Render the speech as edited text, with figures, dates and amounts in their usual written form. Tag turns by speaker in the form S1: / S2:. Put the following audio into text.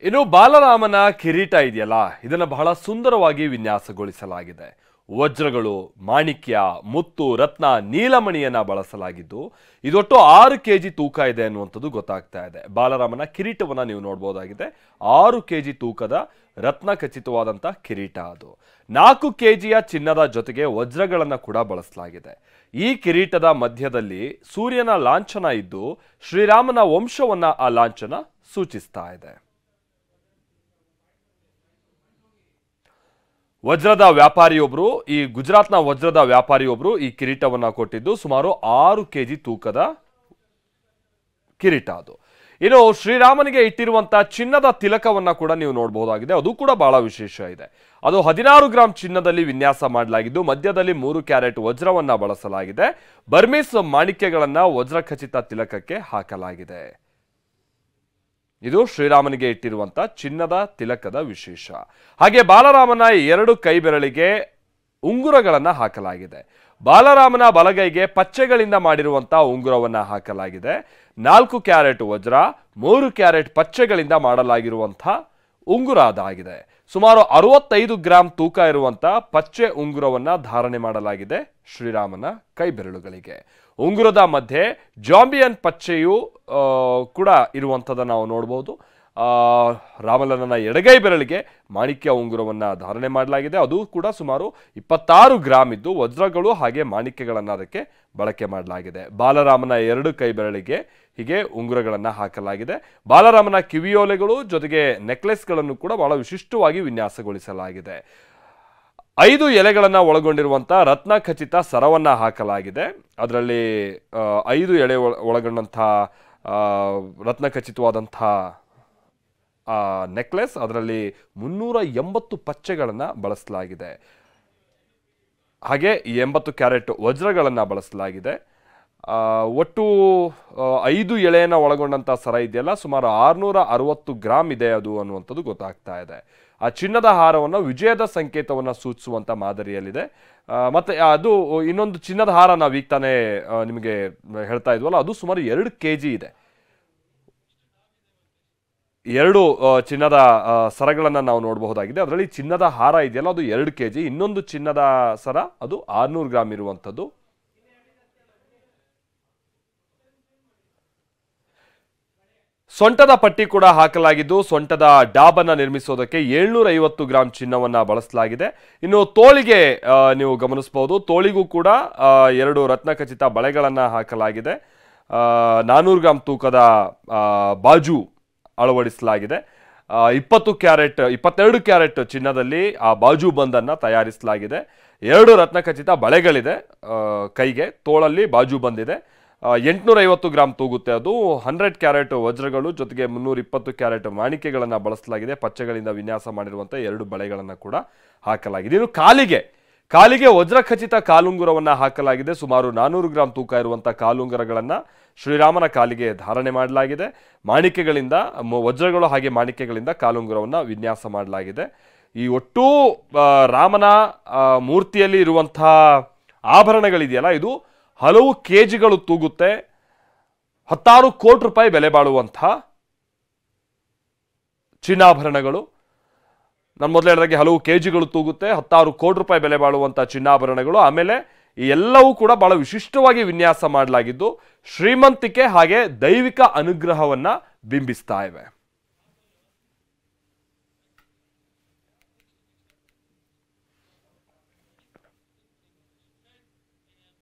S1: ಇನ್ನು ಬಾಲರಾಮನ ಕಿರೀಟ ಇದೆಯಲ್ಲ, ಇದನ್ನು ಬಹಳ ಸುಂದರವಾಗಿ ವಿನ್ಯಾಸಗೊಳಿಸಲಾಗಿದೆ. ವಜ್ರಗಳು, ಮಾಣಿಕ್ಯ, ಮುತ್ತು, ರತ್ನ, ನೀಲಮಣಿಯನ್ನ ಬಳಸಲಾಗಿದ್ದು ಇದೊಟ್ಟು 6 kg ತೂಕ ಇದೆ ಅನ್ನುವಂಥದ್ದು ಗೊತ್ತಾಗ್ತಾ ಇದೆ. ಬಾಲರಾಮನ ಕಿರೀಟವನ್ನ ನೀವು ನೋಡಬಹುದಾಗಿದೆ. 6 kg ತೂಕದ ರತ್ನ ಖಚಿತವಾದಂತ ಕಿರೀಟ ಅದು. 4 kgಯ ಚಿನ್ನದ ಜೊತೆಗೆ ವಜ್ರಗಳನ್ನ ಕೂಡ ಬಳಸಲಾಗಿದೆ. ಈ ಕಿರೀಟದ ಮಧ್ಯದಲ್ಲಿ ಸೂರ್ಯನ ಲಾಂಛನ ಇದ್ದು ಶ್ರೀರಾಮನ ವಂಶವನ್ನ ಆ ಲಾಂಛನ ಸೂಚಿಸ್ತಾ ಇದೆ. ವಜ್ರದ ವ್ಯಾಪಾರಿಯೊಬ್ಬರು, ಈ ಗುಜರಾತ್ನ ವಜ್ರದ ವ್ಯಾಪಾರಿಯೊಬ್ಬರು ಈ ಕಿರೀಟವನ್ನ ಕೊಟ್ಟಿದ್ದು ಸುಮಾರು 6 kg ತೂಕದ ಕಿರೀಟ ಅದು. ಇನ್ನು ಶ್ರೀರಾಮನಿಗೆ ಇಟ್ಟಿರುವಂತಹ ಚಿನ್ನದ ತಿಲಕವನ್ನ ಕೂಡ ನೀವು ನೋಡಬಹುದಾಗಿದೆ. ಅದು ಕೂಡ ಬಹಳ ವಿಶೇಷ ಇದೆ. ಅದು 16 ಗ್ರಾಂ ಚಿನ್ನದಲ್ಲಿ ವಿನ್ಯಾಸ ಮಾಡಲಾಗಿದ್ದು ಮಧ್ಯದಲ್ಲಿ 3 ಕ್ಯಾರೆಟ್ ವಜ್ರವನ್ನ ಬಳಸಲಾಗಿದೆ. ಬರ್ಮೀಸ್ ಮಾಣಿಕ್ಯಗಳನ್ನ ವಜ್ರ ಖಚಿತ ತಿಲಕಕ್ಕೆ ಹಾಕಲಾಗಿದೆ. ಇದು ಶ್ರೀರಾಮನಿಗೆ ಇಟ್ಟಿರುವಂತ ಚಿನ್ನದ ತಿಲಕದ ವಿಶೇಷ. ಹಾಗೆ ಬಾಲರಾಮನ 2 ಕೈ ಬೆರಳಿಗೆ ಉಂಗುರಗಳನ್ನ ಹಾಕಲಾಗಿದೆ. ಬಾಲರಾಮನ ಬಲಗೈಗೆ ಪಚ್ಚೆಗಳಿಂದ ಮಾಡಿರುವಂತಹ ಉಂಗುರವನ್ನ ಹಾಕಲಾಗಿದೆ. 4 ಕ್ಯಾರೆಟ್ ವಜ್ರ, 3 ಕ್ಯಾರೆಟ್ ಪಚ್ಚೆಗಳಿಂದ ಮಾಡಲಾಗಿರುವಂತಹ ಉಂಗುರ ಅದಾಗಿದೆ. ಸುಮಾರು 65 ಗ್ರಾಂ ತೂಕ ಇರುವಂತಹ ಪಚ್ಚೆ ಉಂಗುರವನ್ನ ಧಾರಣೆ ಮಾಡಲಾಗಿದೆ ಶ್ರೀರಾಮನ ಕೈ ಬೆರಳುಗಳಿಗೆ. ಉಂಗುರದ ಮಧ್ಯೆ ಜಾಂಬಿಯನ್ ಪಚ್ಚೆಯು ಕೂಡ ಇರುವಂಥದ್ದನ್ನು ನಾವು ನೋಡಬಹುದು. ರಾಮಲಲ್ಲನ ಎಡಗೈ ಬೆರಳಿಗೆ ಮಾಣಿಕ್ಯ ಉಂಗುರವನ್ನ ಧಾರಣೆ ಮಾಡಲಾಗಿದೆ. ಅದು ಕೂಡ ಸುಮಾರು 26 ಗ್ರಾಂ ಇದ್ದು ವಜ್ರಗಳು ಹಾಗೆ ಮಾಣಿಕ್ಯಗಳನ್ನು ಅದಕ್ಕೆ ಬಳಕೆ ಮಾಡಲಾಗಿದೆ. ಬಾಲರಾಮನ 2 ಕೈ ಬೆರಳಿಗೆ ಹೀಗೆ ಉಂಗುರಗಳನ್ನ ಹಾಕಲಾಗಿದೆ. ಬಾಲರಾಮನ ಕಿವಿಯೋಲೆಗಳು ಜೊತೆಗೆ ನೆಕ್ಲೆಸ್ಗಳನ್ನು ಕೂಡ ಬಹಳ ವಿಶಿಷ್ಟವಾಗಿ ವಿನ್ಯಾಸಗೊಳಿಸಲಾಗಿದೆ. 5 ಎಲೆಗಳನ್ನ ಒಳಗೊಂಡಿರುವಂತಹ ರತ್ನ ಖಚಿತ ಸರವನ್ನ ಹಾಕಲಾಗಿದೆ. ಅದರಲ್ಲಿ 5 ಎಳೆ ಒಳಗೊಂಡಂತಹ ರತ್ನ ಖಚಿತವಾದಂತಹ ನೆಕ್ಲೆಸ್, ಅದರಲ್ಲಿ 380 ಪಚ್ಚೆಗಳನ್ನ ಬಳಸಲಾಗಿದೆ. ಹಾಗೆ 80 ಕ್ಯಾರೆಟ್ ವಜ್ರಗಳನ್ನ ಬಳಸಲಾಗಿದೆ. ಒಟ್ಟು 5 ಎಳೆಯನ್ನು ಒಳಗೊಂಡಂತಹ ಸರ ಇದೆಯಲ್ಲ, ಸುಮಾರು 660 ಗ್ರಾಂ ಇದೆ ಅದು ಅನ್ನುವಂಥದ್ದು ಗೊತ್ತಾಗ್ತಾ ಇದೆ. ಆ ಚಿನ್ನದ ಹಾರವನ್ನು ವಿಜಯದ ಸಂಕೇತವನ್ನು ಸೂಚಿಸುವಂತ ಮಾದರಿಯಲ್ಲಿದೆ. ಮತ್ತೆ ಅದು ಇನ್ನೊಂದು ಚಿನ್ನದ ಹಾರ ನಾವು ಈಗ ತಾನೇ ನಿಮಗೆ ಹೇಳ್ತಾ ಇದ್ವಲ್ಲ, ಅದು ಸುಮಾರು 2 kg ಇದೆ. 2 ಚಿನ್ನದ ಸರಗಳನ್ನು ನಾವು ನೋಡಬಹುದಾಗಿದೆ. ಅದರಲ್ಲಿ ಚಿನ್ನದ ಹಾರ ಇದೆಯಲ್ಲ, ಅದು 2 kg. ಇನ್ನೊಂದು ಚಿನ್ನದ ಸರ ಅದು 600 ಗ್ರಾಂ ಇರುವಂಥದ್ದು. ಸೊಂಟದ ಪಟ್ಟಿ ಕೂಡ ಹಾಕಲಾಗಿದ್ದು ಸೊಂಟದ ಡಾಬನ್ನ ನಿರ್ಮಿಸೋದಕ್ಕೆ 750 ಗ್ರಾಂ ಚಿನ್ನವನ್ನ ಬಳಸಲಾಗಿದೆ. ಇನ್ನು ತೋಳಿಗೆ ನೀವು ಗಮನಿಸಬಹುದು, ತೋಳಿಗೂ ಕೂಡ 2 ರತ್ನ ಖಚಿತ ಬಳೆಗಳನ್ನ ಹಾಕಲಾಗಿದೆ. 400 ಗ್ರಾಂ ತೂಕದ ಬಾಜು ಅಳವಡಿಸಲಾಗಿದೆ. 22 ಕ್ಯಾರೆಟ್ ಚಿನ್ನದಲ್ಲಿ ಆ ಬಾಜು ಬಂದನ್ನ ತಯಾರಿಸಲಾಗಿದೆ. 2 ರತ್ನ ಖಚಿತ ಬಳೆಗಳಿದೆ ಕೈಗೆ, ತೋಳಲ್ಲಿ ಬಾಜು ಬಂದಿದೆ. 850 ಗ್ರಾಂ ತೂಗುತ್ತೆ ಅದು. 100 ಕ್ಯಾರೆಟ್ ವಜ್ರಗಳು ಜೊತೆಗೆ 320 ಕ್ಯಾರೆಟ್ ಮಾಣಿಕ್ಯಗಳನ್ನು ಬಳಸಲಾಗಿದೆ. ಪಚ್ಚೆಗಳಿಂದ ವಿನ್ಯಾಸ ಮಾಡಿರುವಂಥ 2 ಬಳೆಗಳನ್ನು ಕೂಡ ಹಾಕಲಾಗಿದೆ. ಇನ್ನು ಕಾಲಿಗೆ ವಜ್ರ ಖಚಿತ ಕಾಲುಂಗುರವನ್ನು ಹಾಕಲಾಗಿದೆ. ಸುಮಾರು 400 ಗ್ರಾಂ ತೂಕ ಇರುವಂಥ ಕಾಲುಂಗುರಗಳನ್ನು ಶ್ರೀರಾಮನ ಕಾಲಿಗೆ ಧಾರಣೆ ಮಾಡಲಾಗಿದೆ. ಮಾಣಿಕ್ಯಗಳಿಂದ, ವಜ್ರಗಳು ಹಾಗೆ ಮಾಣಿಕ್ಯಗಳಿಂದ ಕಾಲುಂಗುರವನ್ನು ವಿನ್ಯಾಸ ಮಾಡಲಾಗಿದೆ. ಈ ಒಟ್ಟು ರಾಮನ ಮೂರ್ತಿಯಲ್ಲಿ ಇರುವಂತಹ ಆಭರಣಗಳಿದೆಯಲ್ಲ, ಇದು ಹಲವು ಕೆಜಿಗಳು ತೂಗುತ್ತೆ. 16 ಕೋಟಿ ರೂಪಾಯಿ ಬೆಲೆ ಬಾಳುವಂತಹ ಚಿನ್ನಾಭರಣಗಳು. ನಾನು ಮೊದಲು ಹೇಳಿದಾಗೆ ಹಲವು ಕೆಜಿಗಳು ತೂಗುತ್ತೆ, 16 ಕೋಟಿ ರೂಪಾಯಿ ಬೆಲೆ ಬಾಳುವಂತಹ ಚಿನ್ನಾಭರಣಗಳು. ಆಮೇಲೆ ಈ ಎಲ್ಲವೂ ಕೂಡ ಬಹಳ ವಿಶಿಷ್ಟವಾಗಿ ವಿನ್ಯಾಸ ಮಾಡಲಾಗಿದ್ದು ಶ್ರೀಮಂತಿಕೆ ಹಾಗೆ ದೈವಿಕ ಅನುಗ್ರಹವನ್ನ ಬಿಂಬಿಸ್ತಾ ಇವೆ.